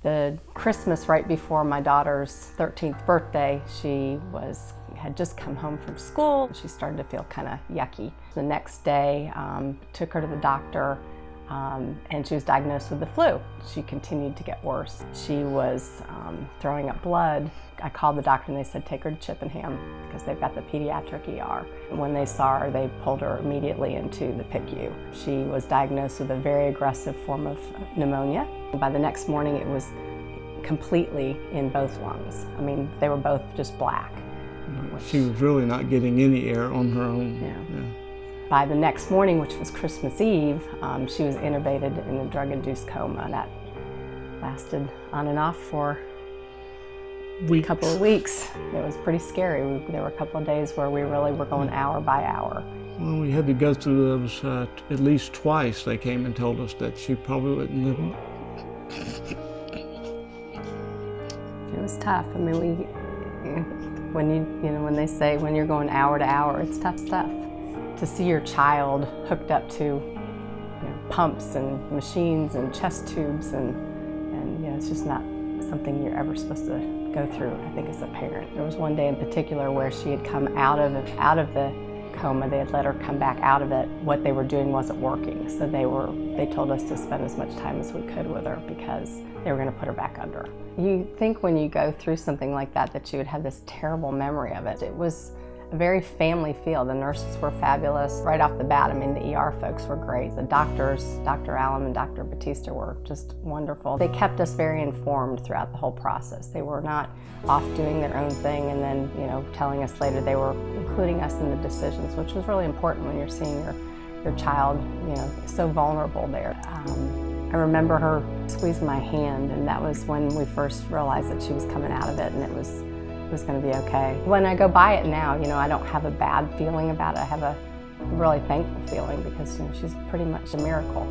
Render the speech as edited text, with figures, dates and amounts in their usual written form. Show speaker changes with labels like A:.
A: The Christmas right before my daughter's 13th birthday, she had just come home from school. She started to feel kind of yucky. The next day, took her to the doctor, and she was diagnosed with the flu. She continued to get worse. She was throwing up blood. I called the doctor and they said, take her to Chippenham because they've got the pediatric ER. And when they saw her, they pulled her immediately into the PICU. She was diagnosed with a very aggressive form of pneumonia. By the next morning, it was completely in both lungs. I mean, they were both just black.
B: She was really not getting any air on her own.
A: Yeah. By the next morning, which was Christmas Eve, she was intubated in a drug-induced coma. That lasted on and off for a couple of weeks. It was pretty scary. There were a couple of days where we really were going hour by hour.
B: Well, we had to go through those at least twice. They came and told us that she probably wouldn't live.
A: It was tough. I mean, when they say when you're going hour to hour, it's tough stuff. To see your child hooked up to pumps and machines and chest tubes, and it's just not something you're ever supposed to go through, I think, as a parent. There was one day in particular where she had come out of the coma. They had let her come back out of it. What they were doing wasn't working, so they told us to spend as much time as we could with her because they were going to put her back under. You think when you go through something like that you would have this terrible memory of it. It was a very family feel. The nurses were fabulous right off the bat. I mean, the ER folks were great. The doctors, Dr. Allen and Dr. Batista, were just wonderful. They kept us very informed throughout the whole process. They were not off doing their own thing and then, telling us later. They were including us in the decisions, which was really important when you're seeing your child, so vulnerable there. I remember her squeezing my hand, and that was when we first realized that she was coming out of it and it was going to be okay. When I go by it now, I don't have a bad feeling about it. I have a really thankful feeling because she's pretty much a miracle.